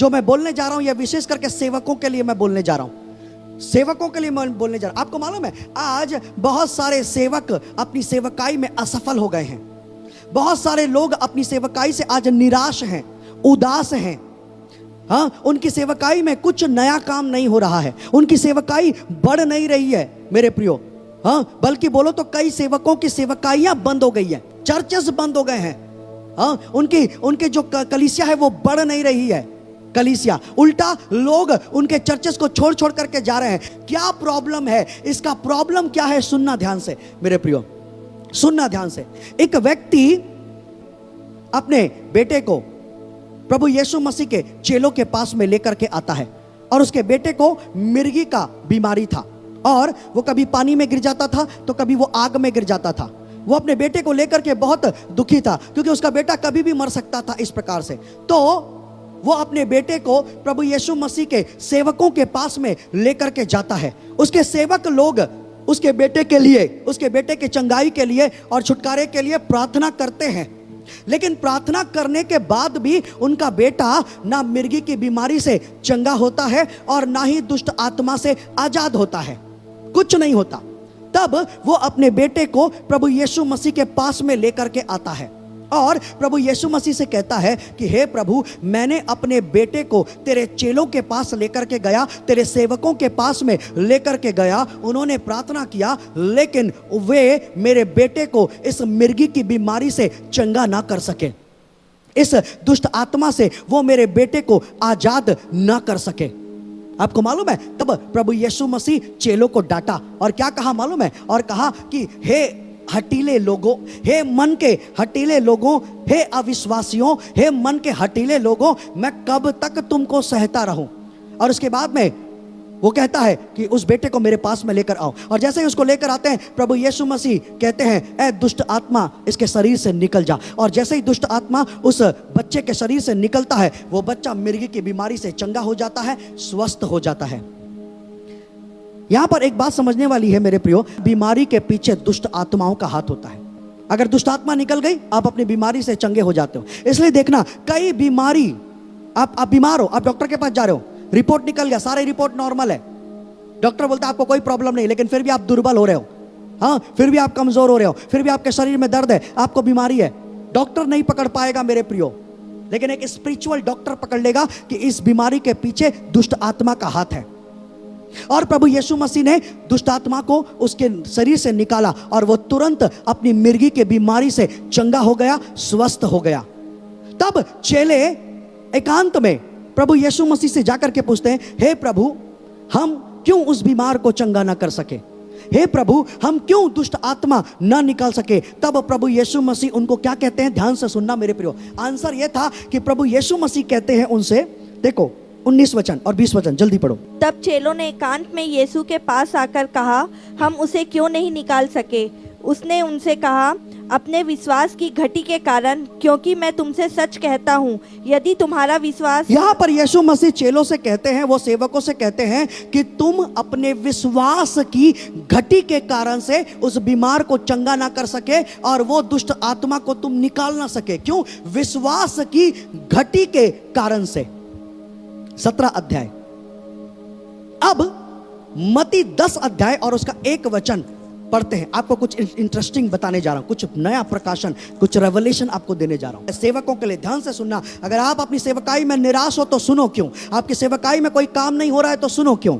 जो मैं बोलने जा रहा हूं यह विशेष करके सेवकों के लिए मैं बोलने जा रहा हूं, सेवकों के लिए मैं बोलने जा रहा हूं। आपको मालूम है आज बहुत सारे सेवक अपनी सेवकाई में असफल हो गए हैं। बहुत सारे लोग अपनी सेवकाई से आज निराश हैं, उदास हैं। हाँ, उनकी सेवकाई में कुछ नया काम नहीं हो रहा है, उनकी सेवकाई बढ़ नहीं रही है मेरे प्रियो। हाँ, बल्कि बोलो तो कई सेवकों की सेवकाइयां बंद हो गई है, चर्चेस बंद हो गए हैं। हाँ, उनके जो कलीसिया है वो बढ़ नहीं रही है कलीसिया, उल्टा लोग उनके चर्चेस को छोड़ छोड़ करके जा रहे हैं। क्या प्रॉब्लम है? इसका प्रॉब्लम क्या है? सुनना ध्यान से मेरे प्रियो, सुनना ध्यान से। एक व्यक्ति अपने बेटे को प्रभु यीशु मसीह के चेलों के पास में लेकर के आता है और उसके बेटे को मिर्गी का बीमारी था और वो कभी पानी में गिर जाता था तो कभी वो आग में गिर जाता था। वो अपने बेटे को लेकर के बहुत दुखी था क्योंकि उसका बेटा कभी भी मर सकता था इस प्रकार से। तो वो अपने बेटे को प्रभु यीशु मसीह के सेवकों के पास में लेकर के जाता है। उसके सेवक लोग उसके बेटे के लिए, उसके बेटे के चंगाई के लिए और छुटकारे के लिए प्रार्थना करते हैं, लेकिन प्रार्थना करने के बाद भी उनका बेटा ना मिर्गी की बीमारी से चंगा होता है और ना ही दुष्ट आत्मा से आजाद होता है, कुछ नहीं होता। तब वो अपने बेटे को प्रभु यीशु मसीह के पास में लेकर के आता है और प्रभु यीशु मसीह से कहता है कि हे प्रभु, मैंने अपने बेटे को तेरे चेलों के पास लेकर के गया, तेरे सेवकों के पास में लेकर के गया, उन्होंने प्रार्थना किया, लेकिन वे मेरे बेटे को इस मिर्गी की बीमारी से चंगा ना कर सके, इस दुष्ट आत्मा से वो मेरे बेटे को आजाद ना कर सके। आपको मालूम है तब प्रभु यीशु मसीह चेलों को डांटा और क्या कहा मालूम है? और कहा कि हे हटीले लोगों, हे मन के हटीले लोगों, हे अविश्वासियों, हे मन के हटीले लोगों, मैं कब तक तुमको सहता रहूं। और उसके बाद में वो कहता है कि उस बेटे को मेरे पास में लेकर आओ। और जैसे ही उसको लेकर आते हैं, प्रभु यीशु मसीह कहते हैं, ए दुष्ट आत्मा इसके शरीर से निकल जा। और जैसे ही दुष्ट आत्मा उस बच्चे के शरीर से निकलता है, वो बच्चा मिर्गी की बीमारी से चंगा हो जाता है, स्वस्थ हो जाता है। यहां पर एक बात समझने वाली है मेरे प्रियो, बीमारी के पीछे दुष्ट आत्माओं का हाथ होता है। अगर दुष्ट आत्मा निकल गई, आप अपनी बीमारी से चंगे हो जाते हो। इसलिए देखना, कई बीमारी, आप बीमार हो, आप डॉक्टर के पास जा रहे हो, रिपोर्ट निकल गया, सारे रिपोर्ट नॉर्मल है, डॉक्टर बोलता है आपको कोई प्रॉब्लम नहीं, लेकिन फिर भी आप दुर्बल हो रहे हो, हाँ, फिर भी आप कमजोर हो रहे हो, फिर भी आपके शरीर में दर्द है, आपको बीमारी है। डॉक्टर नहीं पकड़ पाएगा मेरे प्रियो, लेकिन एक स्पिरिचुअल डॉक्टर पकड़ लेगा कि इस बीमारी के पीछे दुष्ट आत्मा का हाथ है। और प्रभु यीशु मसीह ने दुष्ट आत्मा को उसके शरीर से निकाला और वो तुरंत अपनी मिर्गी के बीमारी से चंगा हो गया, स्वस्थ हो गया। तब चेले एकांत में प्रभु यीशु मसीह से जाकर के पूछते हैं, हे प्रभु, हम क्यों उस बीमार को चंगा ना कर सके? हे प्रभु, हम क्यों दुष्ट आत्मा ना निकाल सके? तब प्रभु यीशु मसीह उनको क्या कहते हैं? ध्यान से सुनना मेरे प्रियो। आंसर यह था कि प्रभु यीशु मसीह कहते हैं उनसे, देखो 19 वचन और 20 वचन, जल्दी पढ़ो। तब चेलों ने एकांत में यीशु के पास आकर कहा, हम उसे क्यों नहीं निकाल सके? उसने उनसे कहा, अपने विश्वास की घटी के कारण, क्योंकि मैं तुमसे सच कहता हूँ, यदि तुम्हारा विश्वास। यहाँ पर यीशु मसीह चेलों से कहते हैं, वो सेवकों से कहते हैं कि तुम अपने विश्वास की घटी के कारण से उस बीमार को चंगा ना कर सके और वो दुष्ट आत्मा को तुम निकाल ना सके। क्यों? विश्वास की घटी के कारण से। 17 अध्याय। अब मत्ती 10 अध्याय और उसका 1 वचन पढ़ते हैं। आपको कुछ इंटरेस्टिंग बताने जा रहा हूं, कुछ नया प्रकाशन, कुछ रेवलेशन आपको देने जा रहा हूं। सेवकों के लिए ध्यान से सुनना। अगर आप अपनी सेवकाई में निराश हो तो सुनो क्यों, आपकी सेवकाई में कोई काम नहीं हो रहा है तो सुनो क्यों।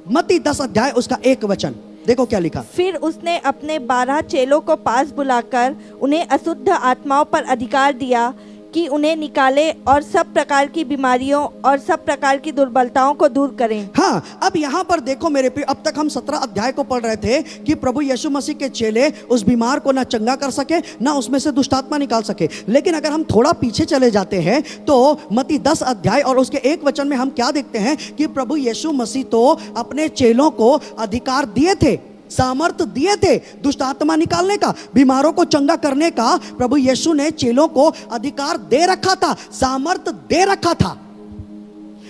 मत्ती 10 अध्याय उसका 1 वचन देखो क्या लिखा। फिर उसने अपने 12 चेलों को पास बुलाकर उन्हें अशुद्ध आत्माओं पर अधिकार दिया कि उन्हें निकाले और सब प्रकार की बीमारियों और सब प्रकार की दुर्बलताओं को दूर करें। हाँ, अब यहाँ पर देखो मेरे प्रिय, अब तक हम 17 अध्याय को पढ़ रहे थे कि प्रभु यीशु मसीह के चेले उस बीमार को ना चंगा कर सके, ना उसमें से दुष्ट आत्मा निकाल सके। लेकिन अगर हम थोड़ा पीछे चले जाते हैं तो मत्ती 10 अध्याय और उसके 1 वचन में हम क्या देखते हैं कि प्रभु यीशु मसीह तो अपने चेलों को अधिकार दिए थे, सामर्थ दिए थे दुष्ट आत्मा निकालने का, बीमारों को चंगा करने का। प्रभु यीशु ने चेलों को अधिकार दे रखा था, सामर्थ दे रखा था।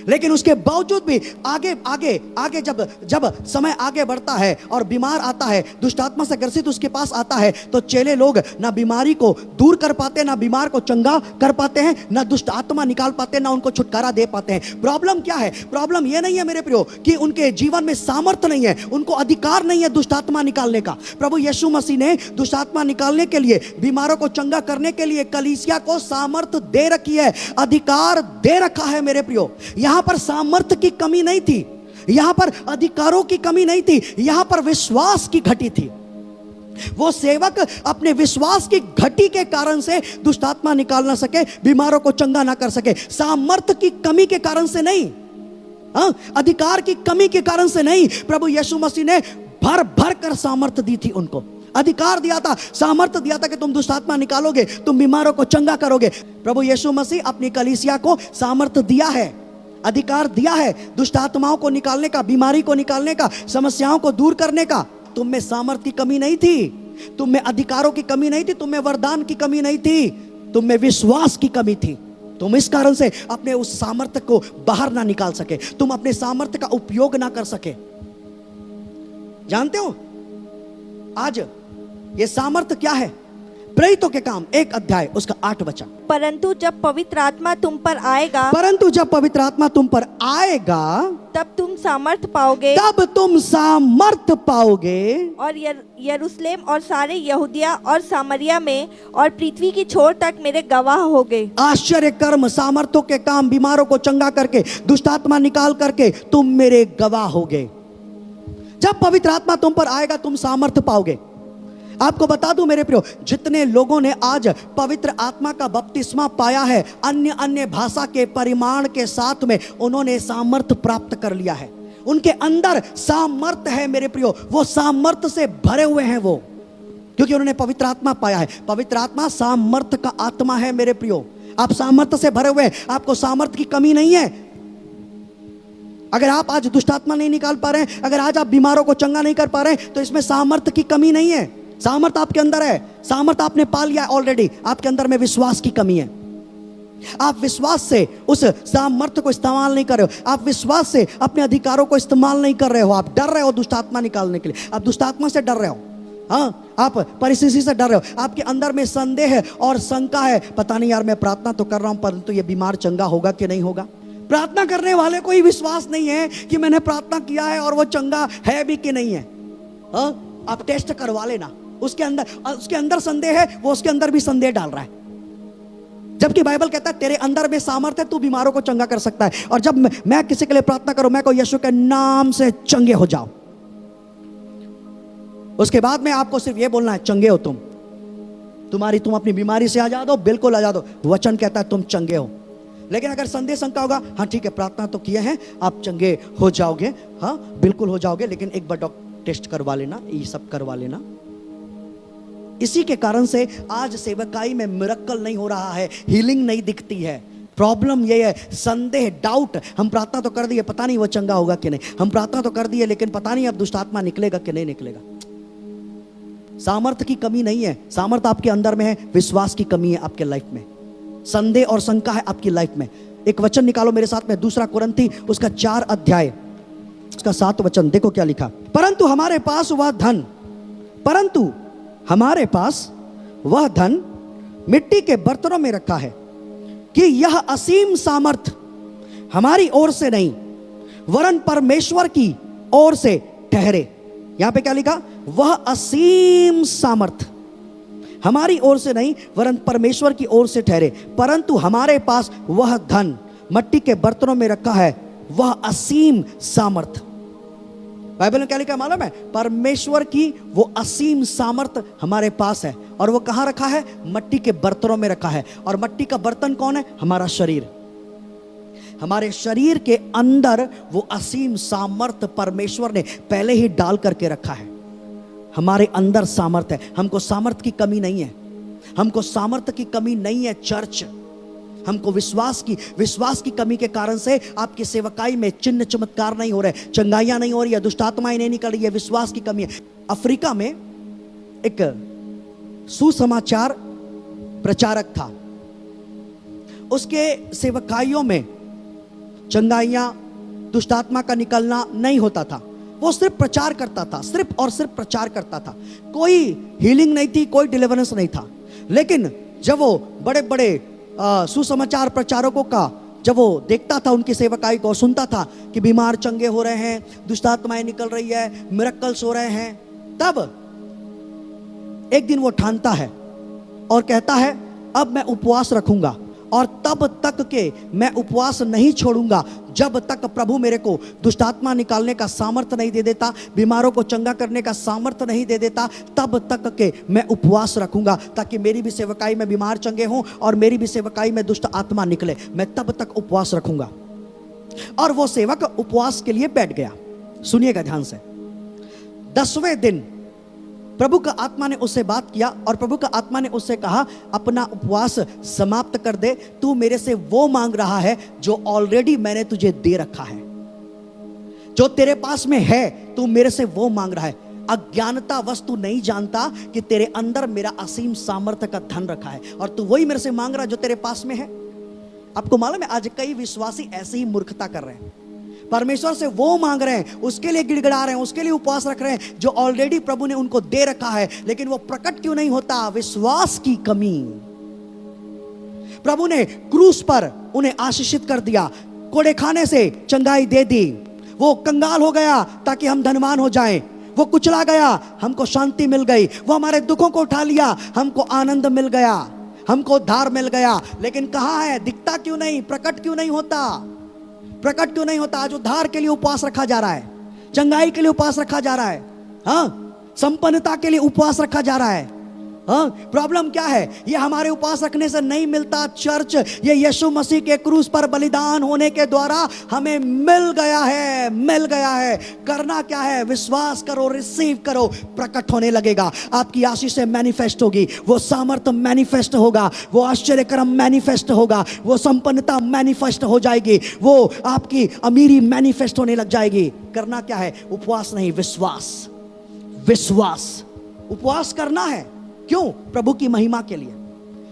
लेकिन उसके बावजूद भी आगे आगे आगे जब समय आगे बढ़ता है और बीमार आता है, दुष्ट आत्मा से ग्रसित उसके पास आता है, तो चेले लोग ना बीमारी को दूर कर पाते, ना बीमार को चंगा कर पाते हैं, ना दुष्ट आत्मा निकाल पाते, ना उनको छुटकारा दे पाते हैं। प्रॉब्लम क्या है? प्रॉब्लम यह नहीं है मेरे प्रियो कि उनके जीवन में सामर्थ्य नहीं है, उनको अधिकार नहीं है दुष्ट आत्मा निकालने का। प्रभु यीशु मसीह ने दुष्ट आत्मा निकालने के लिए, बीमारों को चंगा करने के लिए कलीसिया को सामर्थ्य दे रखी है, अधिकार दे रखा है मेरे प्रियो। यहां पर सामर्थ्य की कमी नहीं थी, यहां पर अधिकारों की कमी नहीं थी, यहां पर विश्वास की घटी थी। वो सेवक अपने विश्वास की घटी के कारण से दुष्ट आत्मा निकाल ना सके, बीमारों को चंगा ना कर सके। सामर्थ्य की कमी के कारण से नहीं, अधिकार की कमी के कारण से नहीं। प्रभु यीशु मसीह ने भर भर कर सामर्थ्य दी थी, उनको अधिकार दिया था, सामर्थ्य दिया था कि तुम दुष्ट आत्मा निकालोगे, तुम बीमारों को चंगा करोगे। प्रभु यीशु मसीह अपनी कलीसिया को सामर्थ्य दिया है, अधिकार दिया है दुष्ट आत्माओं को निकालने का, बीमारी को निकालने का, समस्याओं को दूर करने का। तुम में सामर्थ्य की कमी नहीं थी, तुम में अधिकारों की कमी नहीं थी, तुम में वरदान की कमी नहीं थी, तुम में विश्वास की कमी थी। तुम इस कारण से अपने उस सामर्थ्य को बाहर ना निकाल सके, तुम अपने सामर्थ्य का उपयोग ना कर सके। जानते हो आज ये सामर्थ्य क्या है? प्रेरितों के काम 1 अध्याय उसका 8 वचन। परंतु जब पवित्र आत्मा तुम पर आएगा, परंतु जब पवित्र आत्मा तुम पर आएगा, तब तुम सामर्थ पाओगे, तब तुम सामर्थ पाओगे, और यरूशलेम और सारे यहूदिया और सामरिया में और पृथ्वी की छोर तक मेरे गवाह होगे। आश्चर्य कर्म, सामर्थ्यों के काम, बीमारों को चंगा करके, दुष्ट आत्मा निकाल करके तुम मेरे गवाह होगे। जब पवित्र आत्मा तुम पर आएगा तुम सामर्थ्य पाओगे। आपको बता दूं मेरे प्रियो, जितने लोगों ने आज पवित्र आत्मा का बपतिस्मा पाया है, अन्य अन्य भाषा के परिमाण के साथ में उन्होंने सामर्थ्य प्राप्त कर लिया है। उनके अंदर सामर्थ्य है मेरे प्रियो, वो सामर्थ्य से भरे हुए हैं वो, क्योंकि उन्होंने पवित्र आत्मा पाया है। पवित्र आत्मा सामर्थ्य का आत्मा है मेरे प्रियो। आप सामर्थ्य से भरे हुए हैं, आपको सामर्थ्य की कमी नहीं है। अगर आप आज दुष्ट आत्मा नहीं निकाल पा रहे हैं, अगर आज आप बीमारों को चंगा नहीं कर पा रहे हैं, तो इसमें सामर्थ्य की कमी नहीं है। सामर्थ्य आपके अंदर है, सामर्थ्य आपने पा लिया है ऑलरेडी। आपके अंदर में विश्वास की कमी है, आप विश्वास से उस सामर्थ्य को इस्तेमाल नहीं कर रहे हो, आप विश्वास से अपने अधिकारों को इस्तेमाल नहीं कर रहे हो। आप डर रहे हो दुष्ट आत्मा निकालने के लिए, आप दुष्ट आत्मा से डर रहे हो, हाँ, आप परिस्थिति से डर रहे हो, आपके अंदर में संदेह है और शंका है, पता नहीं यार मैं प्रार्थना तो कर रहा हूं परंतु ये बीमार चंगा होगा कि नहीं होगा। प्रार्थना करने वाले को ही विश्वास नहीं है कि मैंने प्रार्थना किया है और वो चंगा है भी कि नहीं है। आप टेस्ट करवा लेना, उसके अंदर संदेह है, वो उसके अंदर भी संदेह डाल रहा है, जबकि बाइबल कहता है तेरे अंदर में सामर्थ्य है, तू बीमारों को चंगा कर सकता है। और जब मैं किसी के लिए प्रार्थना करूं, मैं को यीशु के नाम से चंगे हो जाओ, उसके बाद में आपको सिर्फ ये बोलना है चंगे हो तुम अपनी बीमारी से आजाद हो, बिल्कुल आजाद हो। वचन कहता है तुम चंगे हो। लेकिन अगर संदेह शंका होगा, हाँ ठीक है प्रार्थना तो किए हैं, आप चंगे हो जाओगे, हाँ बिल्कुल हो जाओगे, लेकिन एक बार टेस्ट करवा लेना, ये सब करवा लेना। इसी के कारण से आज सेवकाई में मिरेकल नहीं हो रहा है, हीलिंग नहीं दिखती है। प्रॉब्लम ये है, संदेह, डाउट। हम प्रार्थना तो कर दिए, पता नहीं वो चंगा होगा कि नहीं, हम प्रार्थना तो कर दिए लेकिन पता नहीं अब दुष्ट आत्मा निकलेगा कि नहीं निकलेगा। सामर्थ्य की कमी नहीं है, सामर्थ्य आपके अंदर में है, विश्वास की कमी है आपके लाइफ में, संदेह और शंका है आपकी लाइफ में। एक वचन निकालो मेरे साथ में, 2 कुरिन्थी उसका 4 अध्याय उसका 7 वचन, देखो क्या लिखा। परंतु हमारे पास वह धन मिट्टी के बर्तनों में रखा है कि यह असीम सामर्थ हमारी ओर से नहीं वरन परमेश्वर की ओर से ठहरे। यहां पे क्या लिखा? वह असीम सामर्थ हमारी ओर से नहीं वरन परमेश्वर की ओर से ठहरे। परंतु हमारे पास वह धन मिट्टी के बर्तनों में रखा है, वह असीम सामर्थ। बाइबल में क्या लिखा है मालूम है? परमेश्वर की वो असीम सामर्थ हमारे पास है। और वो कहां रखा है? मिट्टी के बर्तनों में रखा है। और मिट्टी का बर्तन कौन है? हमारा शरीर। हमारे शरीर के अंदर वो असीम सामर्थ परमेश्वर ने पहले ही डाल करके रखा है। हमारे अंदर सामर्थ है, हमको सामर्थ की कमी नहीं है, हमको सामर्थ की कमी नहीं है चर्च। हमको विश्वास की कमी के कारण से आपकी सेवकाई में चिन्ह चमत्कार नहीं हो रहे, चंगाइयां नहीं हो रही है, दुष्ट आत्माएं नहीं निकल रही है, विश्वास की कमी है। अफ्रीका में एक सुसमाचार प्रचारक था, उसके सेवकाइयों में चंगाइयां, दुष्ट आत्मा का निकलना नहीं होता था। वो सिर्फ प्रचार करता था, सिर्फ और सिर्फ प्रचार करता था। कोई हीलिंग नहीं थी, कोई डिलीवरेंस नहीं था। लेकिन जब वो बड़े बड़े सुसमाचार प्रचारकों का जब वो देखता था, उनकी सेवकाई को सुनता था कि बीमार चंगे हो रहे हैं, दुष्ट आत्माएं निकल रही है, मिरेकल्स हो रहे हैं, तब एक दिन वो ठानता है और कहता है अब मैं उपवास रखूंगा और तब तक के मैं उपवास नहीं छोड़ूंगा जब तक प्रभु मेरे को दुष्ट आत्मा निकालने का सामर्थ्य नहीं दे देता, बीमारों को चंगा करने का सामर्थ्य नहीं दे देता, तब तक के मैं उपवास रखूंगा ताकि मेरी भी सेवकाई में बीमार चंगे हों और मेरी भी सेवकाई में दुष्ट आत्मा निकले। मैं तब तक उपवास रखूंगा। और वो सेवक उपवास के लिए बैठ गया। सुनिएगा ध्यान से। 10वें दिन प्रभु का आत्मा ने उससे बात किया और प्रभु का आत्मा ने उससे कहा अपना उपवास समाप्त कर दे, तू मेरे से वो मांग रहा है जो ऑलरेडी मैंने तुझे दे रखा है। जो तेरे पास में है तू मेरे से वो मांग रहा है। अज्ञानता वस्तु नहीं जानता कि तेरे अंदर मेरा असीम सामर्थ्य का धन रखा है और तू वही मेरे से मांग रहा है जो तेरे पास में है। आपको मालूम है आज कई विश्वासी ऐसे ही मूर्खता कर रहे हैं, परमेश्वर से वो मांग रहे हैं, उसके लिए गिड़गिड़ा रहे हैं, उसके लिए उपवास रख रहे हैं जो ऑलरेडी प्रभु ने उनको दे रखा है, लेकिन वो प्रकट क्यों नहीं होता? विश्वास की कमी। प्रभु ने क्रूस पर उन्हें आशीषित कर दिया, कोड़े खाने से चंगाई दे दी। वो कंगाल हो गया ताकि हम धनवान हो जाएं। वो कुचला गया, हमको शांति मिल गई। वो हमारे दुखों को उठा लिया, हमको आनंद मिल गया, हमको उद्धार मिल गया। लेकिन कहां है? दिखता क्यों नहीं? प्रकट क्यों नहीं होता? प्रकट क्यों नहीं होता? आज उद्धार के लिए उपवास रखा जा रहा है, चंगाई के लिए उपवास रखा जा रहा है, हाँ, संपन्नता के लिए उपवास रखा जा रहा है। हाँ, प्रॉब्लम क्या है? ये हमारे उपवास रखने से नहीं मिलता चर्च, ये यीशु मसीह के क्रूस पर बलिदान होने के द्वारा हमें मिल गया है, मिल गया है। करना क्या है? विश्वास करो, रिसीव करो, प्रकट होने लगेगा। आपकी आशीष से मैनिफेस्ट होगी, वो सामर्थ्य मैनिफेस्ट होगा, वो आश्चर्यक्रम मैनिफेस्ट होगा, वो संपन्नता मैनिफेस्ट हो जाएगी, वो आपकी अमीरी मैनिफेस्ट होने लग जाएगी। करना क्या है? उपवास नहीं, विश्वास। विश्वास, उपवास करना है। क्यों? प्रभु की महिमा के लिए,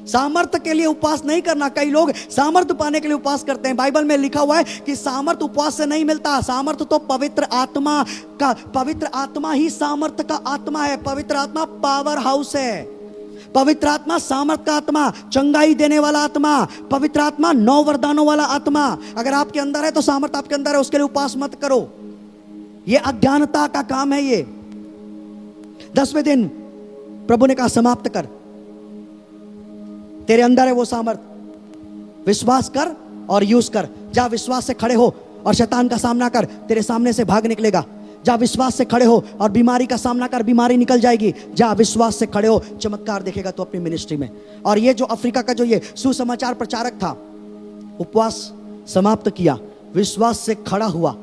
सामर्थ्य के लिए उपवास नहीं करना। कई लोग सामर्थ्य पाने के लिए उपवास करते हैं। बाइबल में लिखा हुआ है कि सामर्थ्य उपवास से नहीं मिलता। सामर्थ्य तो पवित्र आत्मा का, पवित्र आत्मा ही सामर्थ्य का आत्मा है। पवित्र आत्मा पावर हाउस है। पवित्र आत्मा सामर्थ्य का आत्मा, चंगाई देने वाला आत्मा, पवित्र आत्मा 9 वरदानों वाला आत्मा। अगर आपके अंदर है तो सामर्थ्य आपके अंदर है, उसके लिए उपवास मत करो। यह अज्ञानता का काम है। ये 10वें दिन प्रभु ने कहा समाप्त कर, तेरे अंदर है वो सामर्थ, विश्वास कर और यूज कर। जा विश्वास से खड़े हो और शैतान का सामना कर, तेरे सामने से भाग निकलेगा। जा विश्वास से खड़े हो और बीमारी का सामना कर, बीमारी निकल जाएगी। जा विश्वास से खड़े हो, चमत्कार देखेगा तो अपनी मिनिस्ट्री में। और ये जो अफ्रीका का जो ये सुसमाचार प्रचारक था, उपवास समाप्त किया, विश्वास से खड़ा हुआ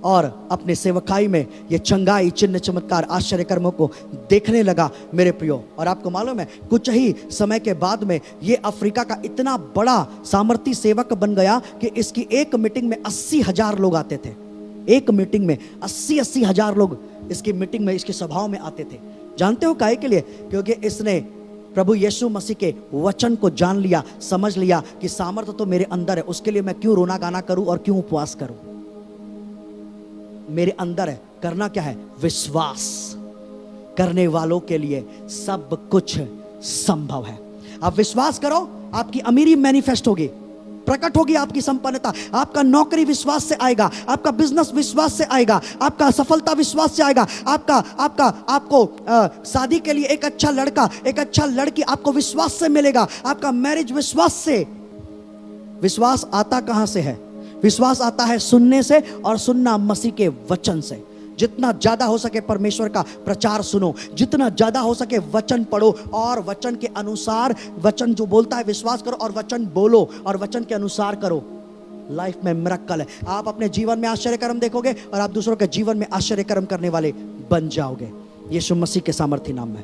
और अपने सेवकाई में ये चंगाई, चिन्ह, चमत्कार, आश्चर्य कर्मों को देखने लगा मेरे प्रियो। और आपको मालूम है कुछ ही समय के बाद में ये अफ्रीका का इतना बड़ा सामर्थी सेवक बन गया कि इसकी एक मीटिंग में 80,000 लोग आते थे। एक मीटिंग में 80,000 लोग इसकी मीटिंग में, इसकी सभाओं में आते थे। जानते हो काहे के लिए? क्योंकि इसने प्रभु यीशु मसीह के वचन को जान लिया, समझ लिया कि सामर्थ्य तो मेरे अंदर है, उसके लिए मैं क्यों रोना गाना करूं और क्यों उपवास करूं? मेरे अंदर है। करना क्या है? विश्वास करने वालों के लिए सब कुछ संभव है। आप विश्वास करो, आपकी अमीरी मैनिफेस्ट होगी, प्रकट होगी आपकी संपन्नता। आपका नौकरी विश्वास से आएगा, आपका बिजनेस विश्वास से आएगा, आपका सफलता विश्वास से आएगा, आपको शादी के लिए एक अच्छा लड़का, एक अच्छा लड़की आपको विश्वास से मिलेगा, आपका मैरिज विश्वास से। विश्वास आता कहां से है? विश्वास आता है सुनने से, और सुनना मसीह के वचन से। जितना ज्यादा हो सके परमेश्वर का प्रचार सुनो, जितना ज्यादा हो सके वचन पढ़ो और वचन के अनुसार, वचन जो बोलता है विश्वास करो और वचन बोलो और वचन के अनुसार करो। लाइफ में मिरेकल है। आप अपने जीवन में आश्चर्य कर्म देखोगे और आप दूसरों के जीवन में आश्चर्य कर्म करने वाले बन जाओगे, यीशु मसीह के सामर्थी नाम में।